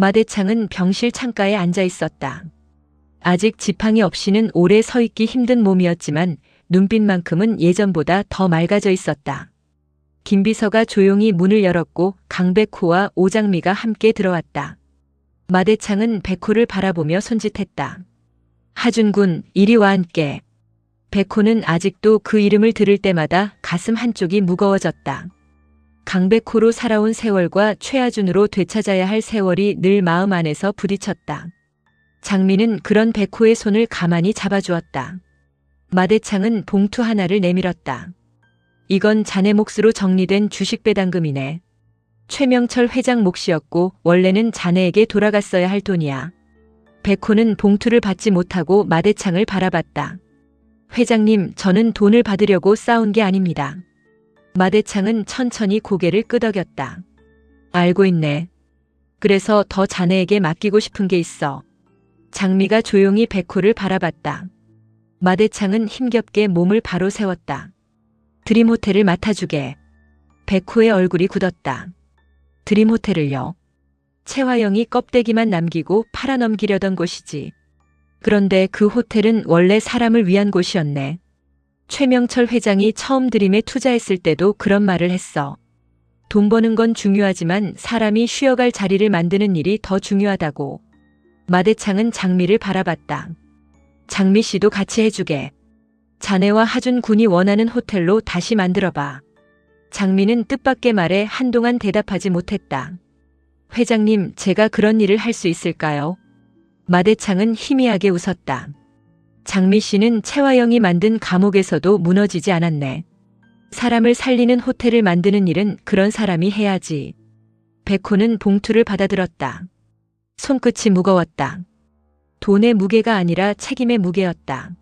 마대창은 병실 창가에 앉아 있었다. 아직 지팡이 없이는 오래 서 있기 힘든 몸이었지만 눈빛만큼은 예전보다 더 맑아져 있었다. 김비서가 조용히 문을 열었고 강백호와 오장미가 함께 들어왔다. 마대창은 백호를 바라보며 손짓했다. 하준군, 이리 와 함께. 백호는 아직도 그 이름을 들을 때마다 가슴 한쪽이 무거워졌다. 강백호로 살아온 세월과 최하준으로 되찾아야 할 세월이 늘 마음 안에서 부딪혔다. 장미는 그런 백호의 손을 가만히 잡아주었다. 마대창은 봉투 하나를 내밀었다. 이건 자네 몫으로 정리된 주식 배당금이네. 최명철 회장 몫이었고 원래는 자네에게 돌아갔어야 할 돈이야. 백호는 봉투를 받지 못하고 마대창을 바라봤다. 회장님, 저는 돈을 받으려고 싸운 게 아닙니다. 마대창은 천천히 고개를 끄덕였다. 알고 있네. 그래서 더 자네에게 맡기고 싶은 게 있어. 장미가 조용히 백호를 바라봤다. 마대창은 힘겹게 몸을 바로 세웠다. 드림호텔을 맡아주게. 백호의 얼굴이 굳었다. 드림호텔을요? 최화영이 껍데기만 남기고 팔아넘기려던 곳이지. 그런데 그 호텔은 원래 사람을 위한 곳이었네. 최명철 회장이 처음 드림에 투자했을 때도 그런 말을 했어. 돈 버는 건 중요하지만 사람이 쉬어갈 자리를 만드는 일이 더 중요하다고. 마대창은 장미를 바라봤다. 장미 씨도 같이 해주게. 자네와 하준 군이 원하는 호텔로 다시 만들어봐. 장미는 뜻밖의 말에 한동안 대답하지 못했다. 회장님, 제가 그런 일을 할 수 있을까요? 마대창은 희미하게 웃었다. 장미 씨는 최화영이 만든 감옥에서도 무너지지 않았네. 사람을 살리는 호텔을 만드는 일은 그런 사람이 해야지. 백호는 봉투를 받아들었다. 손끝이 무거웠다. 돈의 무게가 아니라 책임의 무게였다.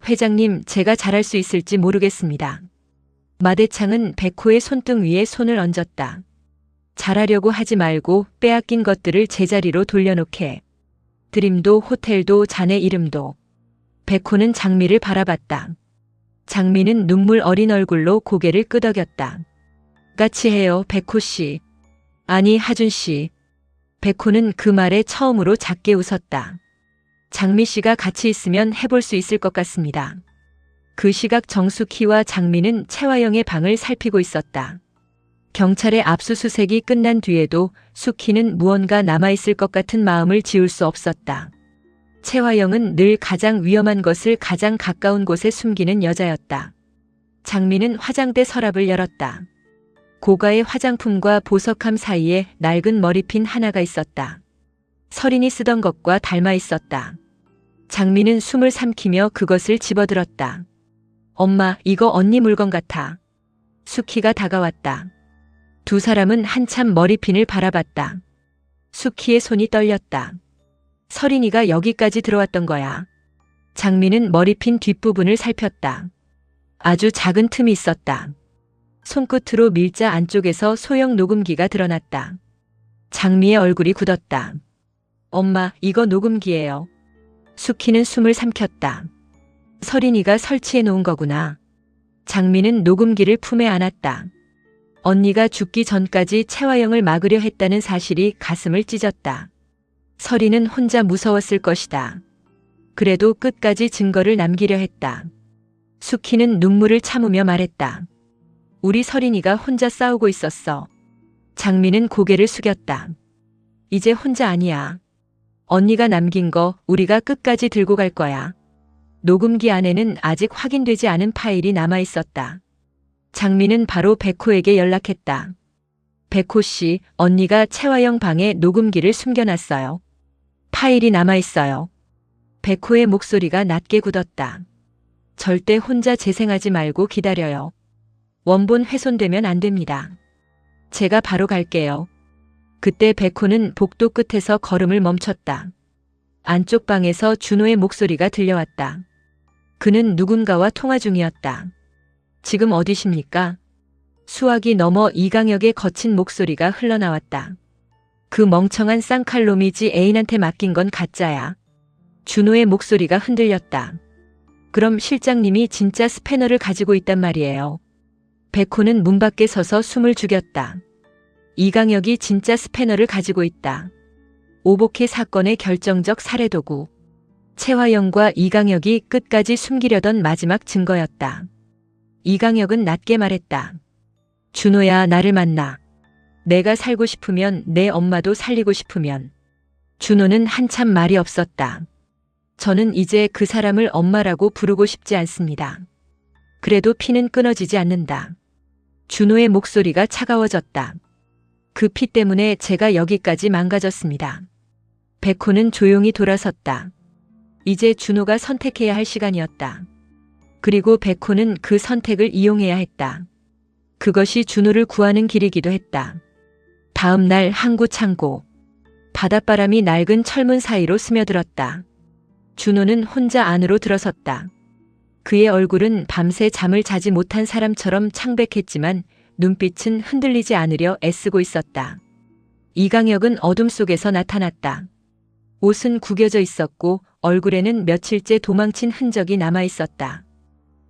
회장님, 제가 잘할 수 있을지 모르겠습니다. 마대창은 백호의 손등 위에 손을 얹었다. 잘하려고 하지 말고 빼앗긴 것들을 제자리로 돌려놓게. 드림도 호텔도 자네 이름도. 백호는 장미를 바라봤다. 장미는 눈물 어린 얼굴로 고개를 끄덕였다. 같이 해요, 백호 씨. 아니, 하준 씨. 백호는 그 말에 처음으로 작게 웃었다. 장미 씨가 같이 있으면 해볼 수 있을 것 같습니다. 그 시각 정숙희와 장미는 최화영의 방을 살피고 있었다. 경찰의 압수수색이 끝난 뒤에도 숙희는 무언가 남아있을 것 같은 마음을 지울 수 없었다. 최화영은 늘 가장 위험한 것을 가장 가까운 곳에 숨기는 여자였다. 장미는 화장대 서랍을 열었다. 고가의 화장품과 보석함 사이에 낡은 머리핀 하나가 있었다. 설인이 쓰던 것과 닮아 있었다. 장미는 숨을 삼키며 그것을 집어들었다. 엄마, 이거 언니 물건 같아. 숙희가 다가왔다. 두 사람은 한참 머리핀을 바라봤다. 숙희의 손이 떨렸다. 설인이가 여기까지 들어왔던 거야. 장미는 머리핀 뒷부분을 살폈다. 아주 작은 틈이 있었다. 손끝으로 밀자 안쪽에서 소형 녹음기가 드러났다. 장미의 얼굴이 굳었다. 엄마, 이거 녹음기예요. 숙희는 숨을 삼켰다. 설인이가 설치해 놓은 거구나. 장미는 녹음기를 품에 안았다. 언니가 죽기 전까지 최화영을 막으려 했다는 사실이 가슴을 찢었다. 설인은 혼자 무서웠을 것이다. 그래도 끝까지 증거를 남기려 했다. 숙희는 눈물을 참으며 말했다. 우리 설인이가 혼자 싸우고 있었어. 장미는 고개를 숙였다. 이제 혼자 아니야. 언니가 남긴 거 우리가 끝까지 들고 갈 거야. 녹음기 안에는 아직 확인되지 않은 파일이 남아 있었다. 장미는 바로 백호에게 연락했다. 백호 씨, 언니가 최화영 방에 녹음기를 숨겨놨어요. 파일이 남아 있어요. 백호의 목소리가 낮게 굳었다. 절대 혼자 재생하지 말고 기다려요. 원본 훼손되면 안 됩니다. 제가 바로 갈게요. 그때 백호는 복도 끝에서 걸음을 멈췄다. 안쪽 방에서 준호의 목소리가 들려왔다. 그는 누군가와 통화 중이었다. 지금 어디십니까? 수화기 너머 이강혁의 거친 목소리가 흘러나왔다. 그 멍청한 쌍칼놈이지 애인한테 맡긴 건 가짜야. 준호의 목소리가 흔들렸다. 그럼 실장님이 진짜 스패너를 가지고 있단 말이에요. 백호는 문 밖에 서서 숨을 죽였다. 이강혁이 진짜 스패너를 가지고 있다. 오복회 사건의 결정적 살해도구. 최화영과 이강혁이 끝까지 숨기려던 마지막 증거였다. 이강혁은 낮게 말했다. 준호야, 나를 만나. 내가 살고 싶으면, 내 엄마도 살리고 싶으면. 준호는 한참 말이 없었다. 저는 이제 그 사람을 엄마라고 부르고 싶지 않습니다. 그래도 피는 끊어지지 않는다. 준호의 목소리가 차가워졌다. 그 피 때문에 제가 여기까지 망가졌습니다. 백호는 조용히 돌아섰다. 이제 준호가 선택해야 할 시간이었다. 그리고 백호는 그 선택을 이용해야 했다. 그것이 준호를 구하는 길이기도 했다. 다음 날 항구 창고. 바닷바람이 낡은 철문 사이로 스며들었다. 준호는 혼자 안으로 들어섰다. 그의 얼굴은 밤새 잠을 자지 못한 사람처럼 창백했지만 눈빛은 흔들리지 않으려 애쓰고 있었다. 이강혁은 어둠 속에서 나타났다. 옷은 구겨져 있었고 얼굴에는 며칠째 도망친 흔적이 남아 있었다.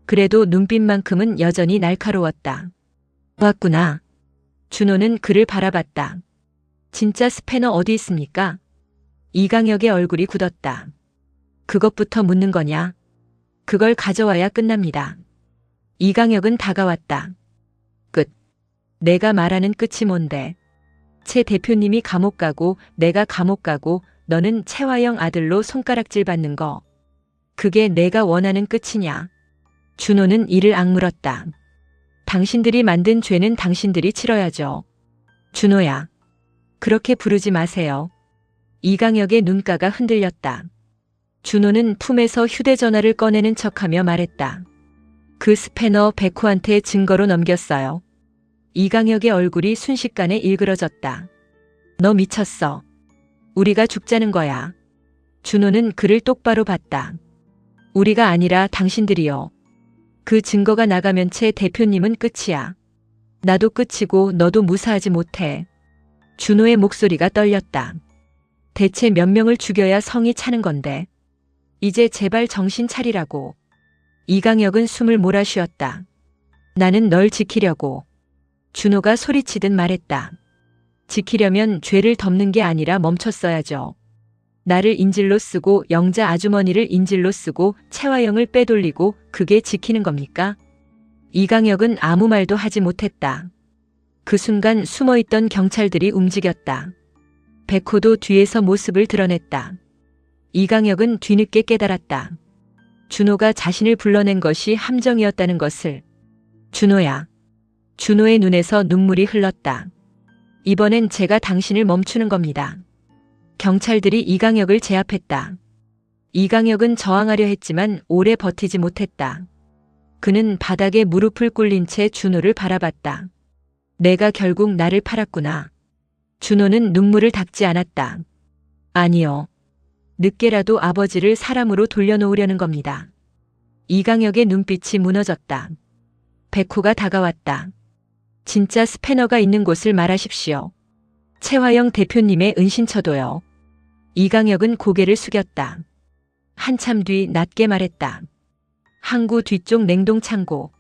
그래도 눈빛만큼은 여전히 날카로웠다. 왔구나. 준호는 그를 바라봤다. 진짜 스패너 어디 있습니까? 이강혁의 얼굴이 굳었다. 그것부터 묻는 거냐? 그걸 가져와야 끝납니다. 이강혁은 다가왔다. 끝. 내가 말하는 끝이 뭔데? 최 대표님이 감옥 가고 내가 감옥 가고 너는 최화영 아들로 손가락질 받는 거. 그게 내가 원하는 끝이냐? 준호는 이를 악물었다. 당신들이 만든 죄는 당신들이 치러야죠. 준호야. 그렇게 부르지 마세요. 이강혁의 눈가가 흔들렸다. 준호는 품에서 휴대전화를 꺼내는 척하며 말했다. 그 스패너 백호한테 증거로 넘겼어요. 이강혁의 얼굴이 순식간에 일그러졌다. 너 미쳤어. 우리가 죽자는 거야. 준호는 그를 똑바로 봤다. 우리가 아니라 당신들이요. 그 증거가 나가면 최 대표님은 끝이야. 나도 끝이고 너도 무사하지 못해. 준호의 목소리가 떨렸다. 대체 몇 명을 죽여야 성이 차는 건데. 이제 제발 정신 차리라고. 이강혁은 숨을 몰아쉬었다. 나는 널 지키려고. 준호가 소리치듯 말했다. 지키려면 죄를 덮는 게 아니라 멈췄어야죠. 나를 인질로 쓰고 영자 아주머니를 인질로 쓰고 최화영을 빼돌리고 그게 지키는 겁니까? 이강혁은 아무 말도 하지 못했다. 그 순간 숨어있던 경찰들이 움직였다. 백호도 뒤에서 모습을 드러냈다. 이강혁은 뒤늦게 깨달았다. 준호가 자신을 불러낸 것이 함정이었다는 것을. 준호야. 준호의 눈에서 눈물이 흘렀다. 이번엔 제가 당신을 멈추는 겁니다. 경찰들이 이강혁을 제압했다. 이강혁은 저항하려 했지만 오래 버티지 못했다. 그는 바닥에 무릎을 꿇린 채 준호를 바라봤다. 내가 결국 나를 팔았구나. 준호는 눈물을 닦지 않았다. 아니요. 늦게라도 아버지를 사람으로 돌려놓으려는 겁니다. 이강혁의 눈빛이 무너졌다. 백호가 다가왔다. 진짜 스패너가 있는 곳을 말하십시오. 최화영 대표님의 은신처도요. 이강혁은 고개를 숙였다. 한참 뒤 낮게 말했다. 항구 뒤쪽 냉동창고.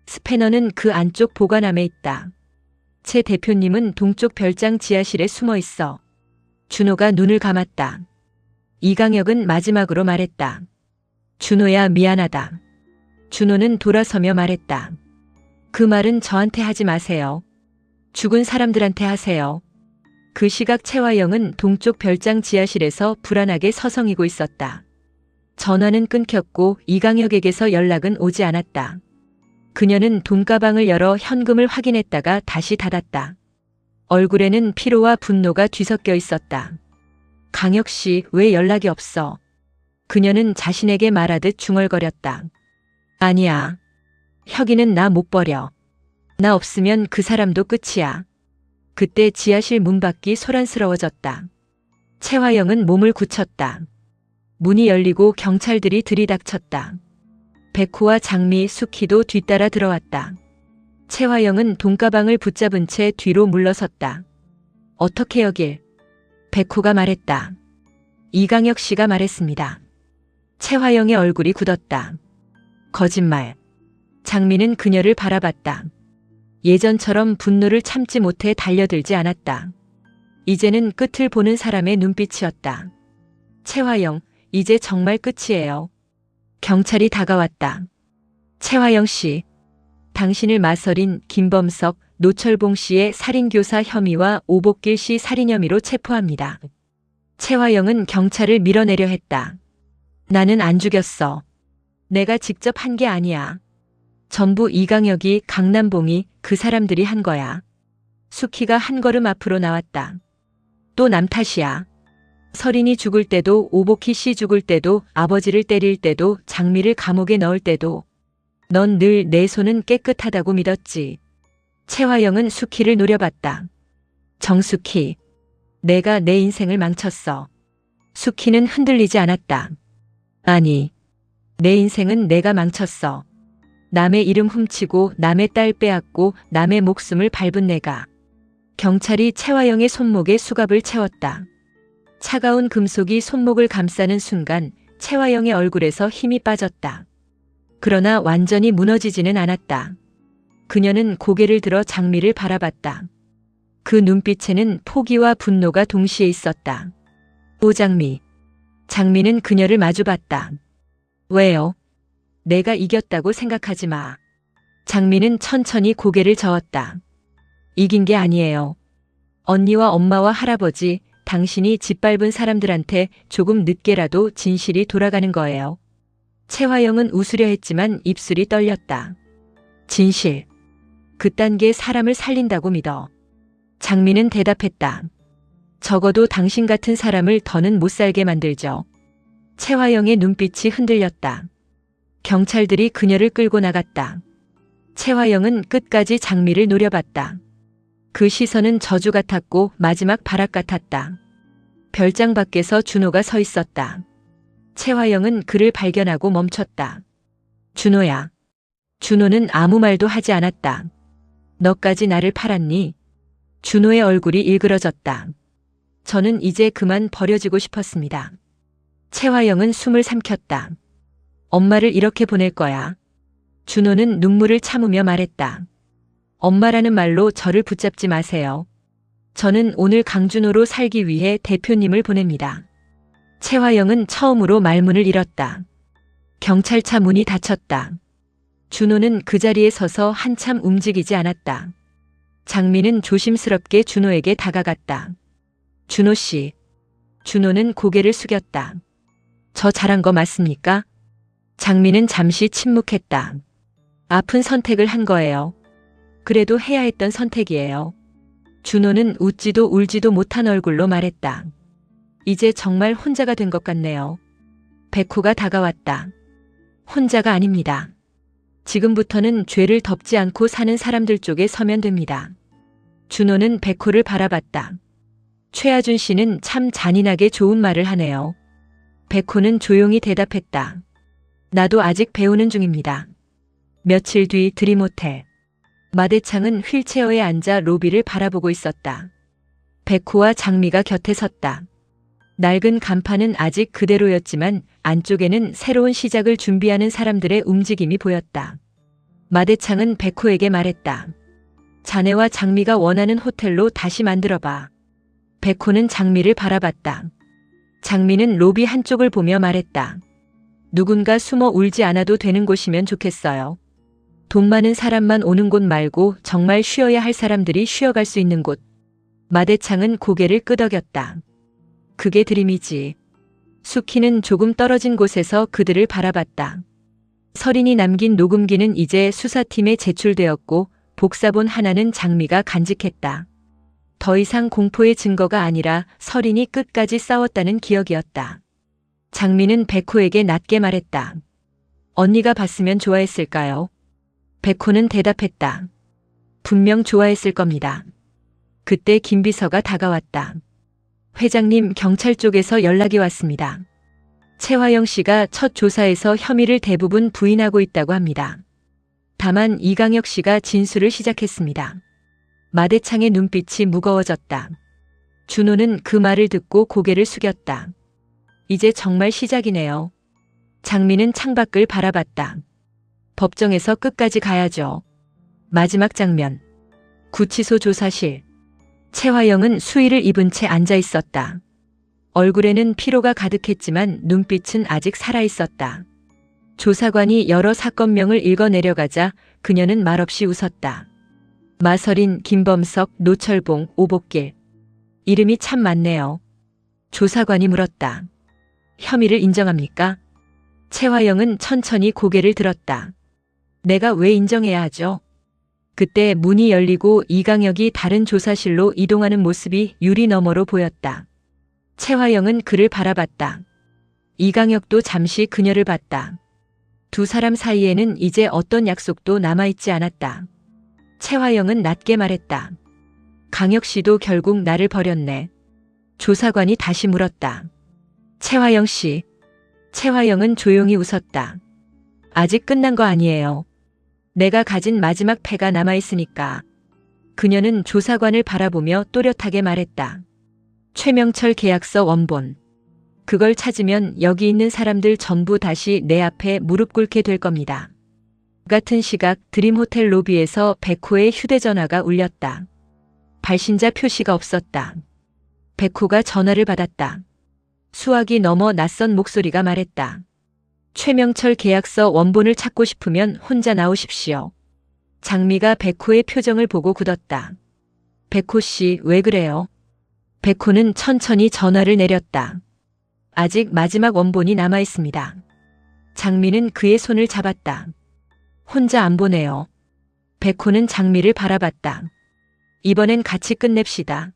스패너는 그 안쪽 보관함에 있다. 최 대표님은 동쪽 별장 지하실에 숨어 있어. 준호가 눈을 감았다. 이강혁은 마지막으로 말했다. 준호야, 미안하다. 준호는 돌아서며 말했다. 그 말은 저한테 하지 마세요. 죽은 사람들한테 하세요. 그 시각 최화영은 동쪽 별장 지하실에서 불안하게 서성이고 있었다. 전화는 끊겼고 이강혁에게서 연락은 오지 않았다. 그녀는 돈가방을 열어 현금을 확인했다가 다시 닫았다. 얼굴에는 피로와 분노가 뒤섞여 있었다. 강혁 씨, 왜 연락이 없어? 그녀는 자신에게 말하듯 중얼거렸다. 아니야. 혁이는 나 못 버려. 나 없으면 그 사람도 끝이야. 그때 지하실 문밖이 소란스러워졌다. 최화영은 몸을 굳혔다. 문이 열리고 경찰들이 들이닥쳤다. 백호와 장미, 수키도 뒤따라 들어왔다. 최화영은 돈가방을 붙잡은 채 뒤로 물러섰다. 어떻게 여길? 백호가 말했다. 이강혁 씨가 말했습니다. 최화영의 얼굴이 굳었다. 거짓말. 장미는 그녀를 바라봤다. 예전처럼 분노를 참지 못해 달려들지 않았다. 이제는 끝을 보는 사람의 눈빛이었다. 최화영, 이제 정말 끝이에요. 경찰이 다가왔다. 최화영 씨, 당신을 마설인 김범석, 노철봉 씨의 살인교사 혐의와 오복길 씨 살인 혐의로 체포합니다. 최화영은 경찰을 밀어내려 했다. 나는 안 죽였어. 내가 직접 한 게 아니야. 전부 이강혁이, 강남봉이, 그 사람들이 한 거야. 수키가 한 걸음 앞으로 나왔다. 또 남 탓이야. 설인이 죽을 때도, 오복희 씨 죽을 때도, 아버지를 때릴 때도, 장미를 감옥에 넣을 때도 넌 늘 내 손은 깨끗하다고 믿었지. 최화영은 수키를 노려봤다. 정수키, 내가 내 인생을 망쳤어. 수키는 흔들리지 않았다. 아니, 내 인생은 내가 망쳤어. 남의 이름 훔치고 남의 딸 빼앗고 남의 목숨을 밟은 내가. 경찰이 최화영의 손목에 수갑을 채웠다. 차가운 금속이 손목을 감싸는 순간 최화영의 얼굴에서 힘이 빠졌다. 그러나 완전히 무너지지는 않았다. 그녀는 고개를 들어 장미를 바라봤다. 그 눈빛에는 포기와 분노가 동시에 있었다. 오장미. 장미는 그녀를 마주봤다. 왜요? 내가 이겼다고 생각하지 마. 장미는 천천히 고개를 저었다. 이긴 게 아니에요. 언니와 엄마와 할아버지, 당신이 짓밟은 사람들한테 조금 늦게라도 진실이 돌아가는 거예요. 최화영은 웃으려 했지만 입술이 떨렸다. 진실. 그딴 게 사람을 살린다고 믿어. 장미는 대답했다. 적어도 당신 같은 사람을 더는 못 살게 만들죠. 최화영의 눈빛이 흔들렸다. 경찰들이 그녀를 끌고 나갔다. 최화영은 끝까지 장미를 노려봤다. 그 시선은 저주 같았고 마지막 발악 같았다. 별장 밖에서 준호가 서 있었다. 최화영은 그를 발견하고 멈췄다. 준호야. 준호는 아무 말도 하지 않았다. 너까지 나를 팔았니? 준호의 얼굴이 일그러졌다. 저는 이제 그만 버려지고 싶었습니다. 최화영은 숨을 삼켰다. 엄마를 이렇게 보낼 거야. 준호는 눈물을 참으며 말했다. 엄마라는 말로 저를 붙잡지 마세요. 저는 오늘 강준호로 살기 위해 대표님을 보냅니다. 최화영은 처음으로 말문을 잃었다. 경찰차 문이 닫혔다. 준호는 그 자리에 서서 한참 움직이지 않았다. 장미는 조심스럽게 준호에게 다가갔다. 준호 씨. 준호는 고개를 숙였다. 저 잘한 거 맞습니까? 장미는 잠시 침묵했다. 아픈 선택을 한 거예요. 그래도 해야 했던 선택이에요. 준호는 웃지도 울지도 못한 얼굴로 말했다. 이제 정말 혼자가 된 것 같네요. 백호가 다가왔다. 혼자가 아닙니다. 지금부터는 죄를 덮지 않고 사는 사람들 쪽에 서면 됩니다. 준호는 백호를 바라봤다. 최하준 씨는 참 잔인하게 좋은 말을 하네요. 백호는 조용히 대답했다. 나도 아직 배우는 중입니다. 며칠 뒤 드림호텔. 마대창은 휠체어에 앉아 로비를 바라보고 있었다. 백호와 장미가 곁에 섰다. 낡은 간판은 아직 그대로였지만 안쪽에는 새로운 시작을 준비하는 사람들의 움직임이 보였다. 마대창은 백호에게 말했다. 자네와 장미가 원하는 호텔로 다시 만들어봐. 백호는 장미를 바라봤다. 장미는 로비 한쪽을 보며 말했다. 누군가 숨어 울지 않아도 되는 곳이면 좋겠어요. 돈 많은 사람만 오는 곳 말고 정말 쉬어야 할 사람들이 쉬어갈 수 있는 곳. 마대창은 고개를 끄덕였다. 그게 드림이지. 수키는 조금 떨어진 곳에서 그들을 바라봤다. 설인이 남긴 녹음기는 이제 수사팀에 제출되었고 복사본 하나는 장미가 간직했다. 더 이상 공포의 증거가 아니라 설인이 끝까지 싸웠다는 기억이었다. 장미는 백호에게 낮게 말했다. 언니가 봤으면 좋아했을까요? 백호는 대답했다. 분명 좋아했을 겁니다. 그때 김비서가 다가왔다. 회장님, 경찰 쪽에서 연락이 왔습니다. 최화영 씨가 첫 조사에서 혐의를 대부분 부인하고 있다고 합니다. 다만 이강혁 씨가 진술을 시작했습니다. 마대창의 눈빛이 무거워졌다. 준호는 그 말을 듣고 고개를 숙였다. 이제 정말 시작이네요. 장미는 창밖을 바라봤다. 법정에서 끝까지 가야죠. 마지막 장면. 구치소 조사실. 최화영은 수의를 입은 채 앉아 있었다. 얼굴에는 피로가 가득했지만 눈빛은 아직 살아있었다. 조사관이 여러 사건명을 읽어 내려가자 그녀는 말없이 웃었다. 마서린, 김범석, 노철봉, 오복길. 이름이 참 많네요. 조사관이 물었다. 혐의를 인정합니까? 최화영은 천천히 고개를 들었다. 내가 왜 인정해야 하죠? 그때 문이 열리고 이강혁이 다른 조사실로 이동하는 모습이 유리 너머로 보였다. 최화영은 그를 바라봤다. 이강혁도 잠시 그녀를 봤다. 두 사람 사이에는 이제 어떤 약속도 남아있지 않았다. 최화영은 낮게 말했다. 강혁 씨도 결국 나를 버렸네. 조사관이 다시 물었다. 최화영 씨. 최화영은 조용히 웃었다. 아직 끝난 거 아니에요. 내가 가진 마지막 패가 남아있으니까. 그녀는 조사관을 바라보며 또렷하게 말했다. 최명철 계약서 원본. 그걸 찾으면 여기 있는 사람들 전부 다시 내 앞에 무릎 꿇게 될 겁니다. 같은 시각 드림호텔 로비에서 백호의 휴대전화가 울렸다. 발신자 표시가 없었다. 백호가 전화를 받았다. 수화기 넘어 낯선 목소리가 말했다. 최명철 계약서 원본을 찾고 싶으면 혼자 나오십시오. 장미가 백호의 표정을 보고 굳었다. 백호 씨, 왜 그래요? 백호는 천천히 전화를 내렸다. 아직 마지막 원본이 남아 있습니다. 장미는 그의 손을 잡았다. 혼자 안 보내요. 백호는 장미를 바라봤다. 이번엔 같이 끝냅시다.